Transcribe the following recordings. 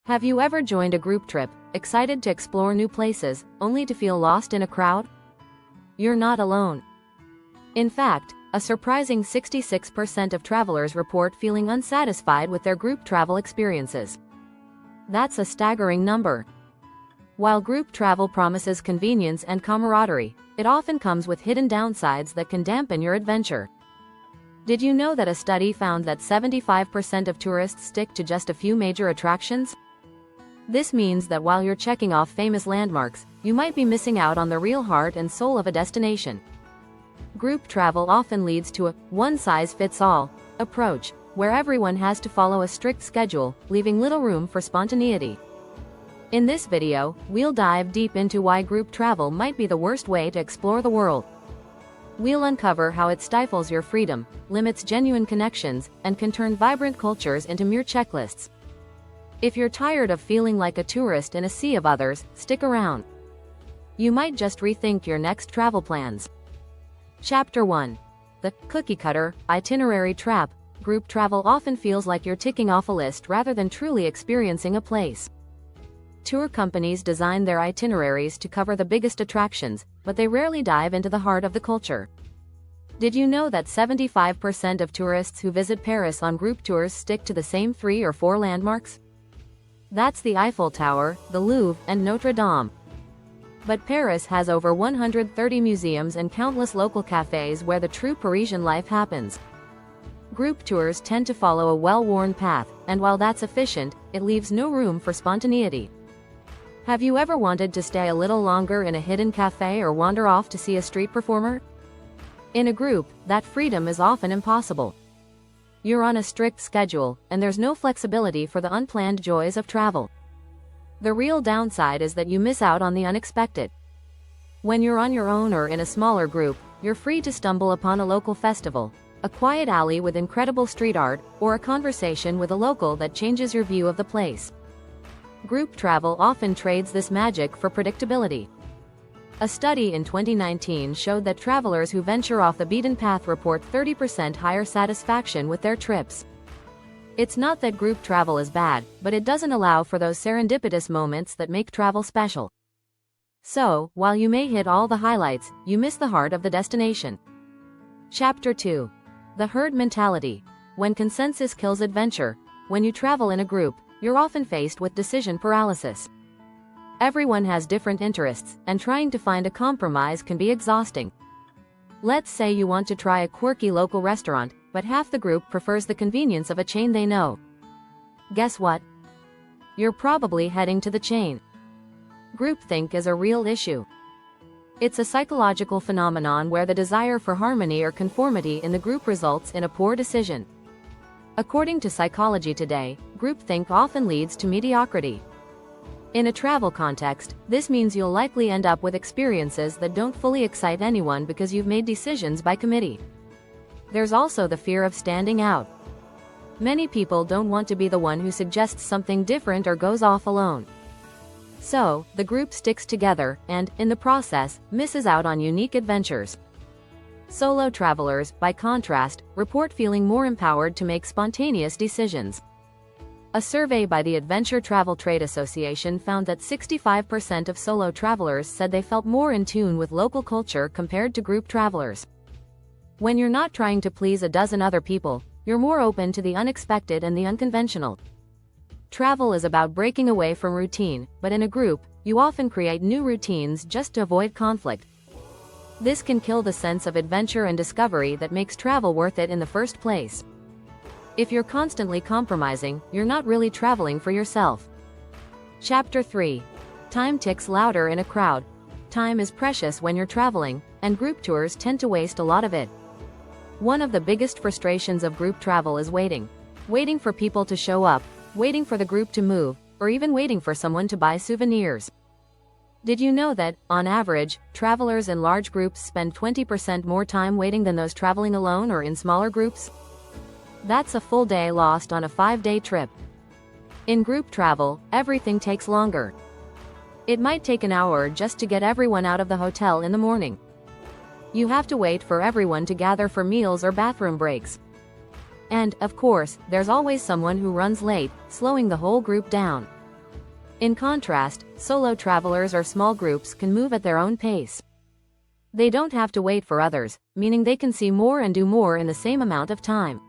Have you ever joined a group trip, excited to explore new places, only to feel lost in a crowd? You're not alone. In fact, a surprising 66% of travelers report feeling unsatisfied with their group travel experiences. That's a staggering number. While group travel promises convenience and camaraderie, it often comes with hidden downsides that can dampen your adventure. Did you know that a study found that 75% of tourists stick to just a few major attractions? This means that while you're checking off famous landmarks, you might be missing out on the real heart and soul of a destination. Group travel often leads to a one-size-fits-all approach, where everyone has to follow a strict schedule, leaving little room for spontaneity. In this video, we'll dive deep into why group travel might be the worst way to explore the world. We'll uncover how it stifles your freedom, limits genuine connections, and can turn vibrant cultures into mere checklists. If you're tired of feeling like a tourist in a sea of others, stick around. You might just rethink your next travel plans. Chapter 1. The cookie-cutter itinerary trap. Group travel often feels like you're ticking off a list rather than truly experiencing a place. Tour companies design their itineraries to cover the biggest attractions, but they rarely dive into the heart of the culture. Did you know that 75% of tourists who visit Paris on group tours stick to the same 3 or 4 landmarks? That's the Eiffel Tower, the Louvre, and Notre Dame. But Paris has over 130 museums and countless local cafes where the true Parisian life happens. Group tours tend to follow a well-worn path, and while that's efficient, it leaves no room for spontaneity. Have you ever wanted to stay a little longer in a hidden cafe or wander off to see a street performer? In a group, that freedom is often impossible. You're on a strict schedule, and there's no flexibility for the unplanned joys of travel. The real downside is that you miss out on the unexpected. When you're on your own or in a smaller group, you're free to stumble upon a local festival, a quiet alley with incredible street art, or a conversation with a local that changes your view of the place. Group travel often trades this magic for predictability. A study in 2019 showed that travelers who venture off the beaten path report 30% higher satisfaction with their trips. It's not that group travel is bad, but it doesn't allow for those serendipitous moments that make travel special. So, while you may hit all the highlights, you miss the heart of the destination. Chapter 2. The herd mentality. When consensus kills adventure. When you travel in a group, you're often faced with decision paralysis. Everyone has different interests, and trying to find a compromise can be exhausting. Let's say you want to try a quirky local restaurant, but half the group prefers the convenience of a chain they know. Guess what? You're probably heading to the chain. Groupthink is a real issue. It's a psychological phenomenon where the desire for harmony or conformity in the group results in a poor decision. According to Psychology Today, groupthink often leads to mediocrity. In a travel context, this means you'll likely end up with experiences that don't fully excite anyone because you've made decisions by committee. There's also the fear of standing out. Many people don't want to be the one who suggests something different or goes off alone. So, the group sticks together and, in the process, misses out on unique adventures. Solo travelers, by contrast, report feeling more empowered to make spontaneous decisions. A survey by the Adventure Travel Trade Association found that 65% of solo travelers said they felt more in tune with local culture compared to group travelers. When you're not trying to please a dozen other people, you're more open to the unexpected and the unconventional. Travel is about breaking away from routine, but in a group, you often create new routines just to avoid conflict. This can kill the sense of adventure and discovery that makes travel worth it in the first place. If you're constantly compromising, you're not really traveling for yourself. Chapter 3. Time ticks louder in a crowd. Time is precious when you're traveling, and group tours tend to waste a lot of it. One of the biggest frustrations of group travel is waiting. Waiting for people to show up, waiting for the group to move, or even waiting for someone to buy souvenirs. Did you know that, on average, travelers in large groups spend 20% more time waiting than those traveling alone or in smaller groups? That's a full day lost on a 5-day trip. In group travel, everything takes longer. It might take an hour just to get everyone out of the hotel in the morning. You have to wait for everyone to gather for meals or bathroom breaks. And, of course, there's always someone who runs late, slowing the whole group down. In contrast, solo travelers or small groups can move at their own pace. They don't have to wait for others, meaning they can see more and do more in the same amount of time.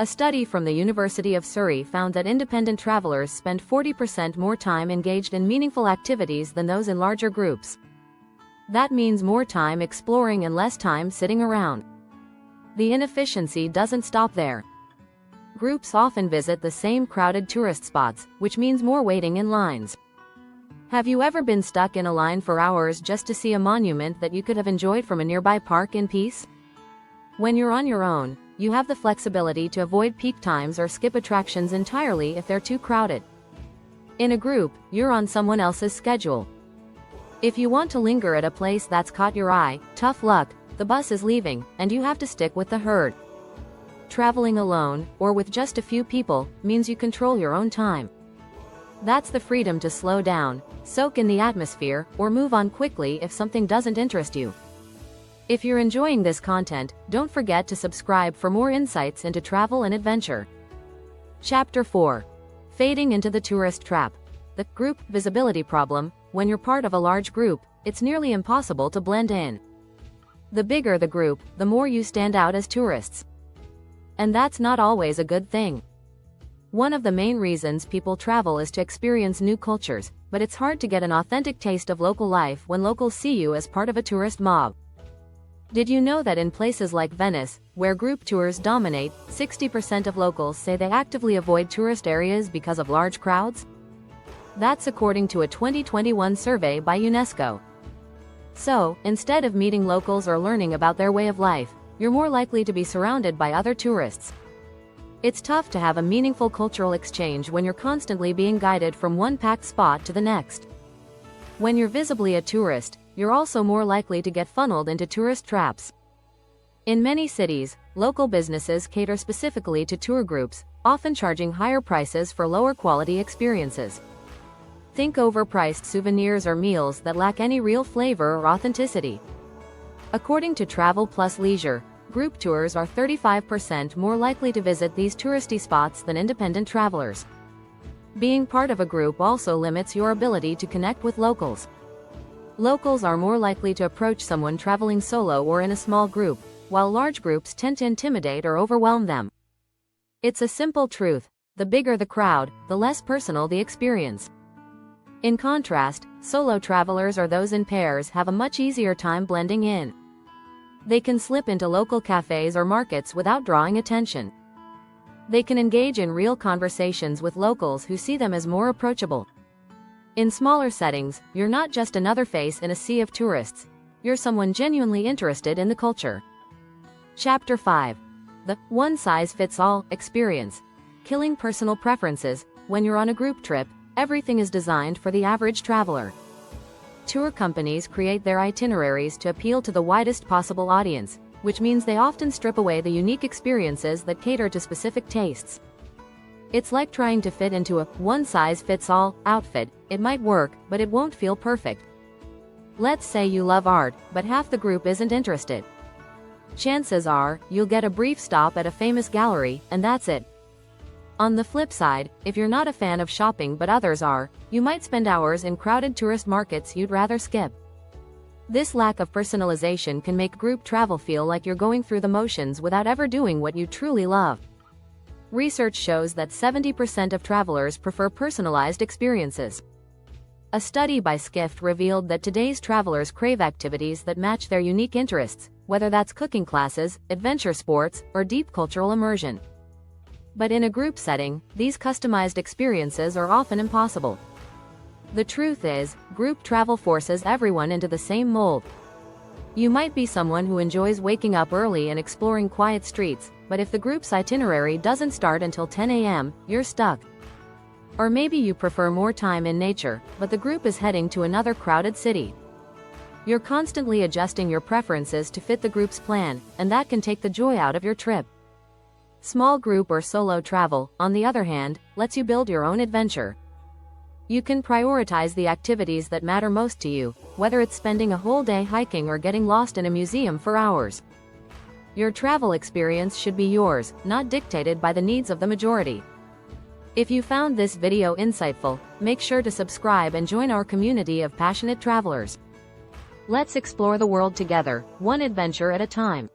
A study from the University of Surrey found that independent travelers spend 40% more time engaged in meaningful activities than those in larger groups. That means more time exploring and less time sitting around. The inefficiency doesn't stop there. Groups often visit the same crowded tourist spots, which means more waiting in lines. Have you ever been stuck in a line for hours just to see a monument that you could have enjoyed from a nearby park in peace? When you're on your own, you have the flexibility to avoid peak times or skip attractions entirely if they're too crowded. In a group, you're on someone else's schedule. If you want to linger at a place that's caught your eye, tough luck, the bus is leaving, and you have to stick with the herd. Traveling alone, or with just a few people, means you control your own time. That's the freedom to slow down, soak in the atmosphere, or move on quickly if something doesn't interest you. If you're enjoying this content, don't forget to subscribe for more insights into travel and adventure. Chapter 4. Fading into the tourist trap. The group visibility problem. When you're part of a large group, it's nearly impossible to blend in. The bigger the group, the more you stand out as tourists. And that's not always a good thing. One of the main reasons people travel is to experience new cultures, but it's hard to get an authentic taste of local life when locals see you as part of a tourist mob. Did you know that in places like Venice, where group tours dominate, 60% of locals say they actively avoid tourist areas because of large crowds? That's according to a 2021 survey by UNESCO. So, instead of meeting locals or learning about their way of life, you're more likely to be surrounded by other tourists. It's tough to have a meaningful cultural exchange when you're constantly being guided from one packed spot to the next. When you're visibly a tourist, you're also more likely to get funneled into tourist traps. In many cities, local businesses cater specifically to tour groups, often charging higher prices for lower quality experiences. Think overpriced souvenirs or meals that lack any real flavor or authenticity. According to Travel Plus Leisure, group tours are 35% more likely to visit these touristy spots than independent travelers. Being part of a group also limits your ability to connect with locals. Locals are more likely to approach someone traveling solo or in a small group, while large groups tend to intimidate or overwhelm them. It's a simple truth: the bigger the crowd, the less personal the experience. In contrast, solo travelers or those in pairs have a much easier time blending in. They can slip into local cafes or markets without drawing attention. They can engage in real conversations with locals who see them as more approachable. In smaller settings, you're not just another face in a sea of tourists. You're someone genuinely interested in the culture. Chapter 5. The one-size-fits-all experience. Killing personal preferences. When you're on a group trip, everything is designed for the average traveler. Tour companies create their itineraries to appeal to the widest possible audience, which means they often strip away the unique experiences that cater to specific tastes. It's like trying to fit into a one-size-fits-all outfit. It might work, but it won't feel perfect. Let's say you love art, but half the group isn't interested. Chances are, you'll get a brief stop at a famous gallery, and that's it. On the flip side, if you're not a fan of shopping but others are, you might spend hours in crowded tourist markets you'd rather skip. This lack of personalization can make group travel feel like you're going through the motions without ever doing what you truly love. Research shows that 70% of travelers prefer personalized experiences. A study by Skift revealed that today's travelers crave activities that match their unique interests, whether that's cooking classes, adventure sports, or deep cultural immersion. But in a group setting, these customized experiences are often impossible. The truth is, group travel forces everyone into the same mold. You might be someone who enjoys waking up early and exploring quiet streets, but if the group's itinerary doesn't start until 10 a.m., you're stuck. Or maybe you prefer more time in nature, but the group is heading to another crowded city. You're constantly adjusting your preferences to fit the group's plan, and that can take the joy out of your trip. Small group or solo travel, on the other hand, lets you build your own adventure. You can prioritize the activities that matter most to you, whether it's spending a whole day hiking or getting lost in a museum for hours. Your travel experience should be yours, not dictated by the needs of the majority. If you found this video insightful, make sure to subscribe and join our community of passionate travelers. Let's explore the world together, one adventure at a time.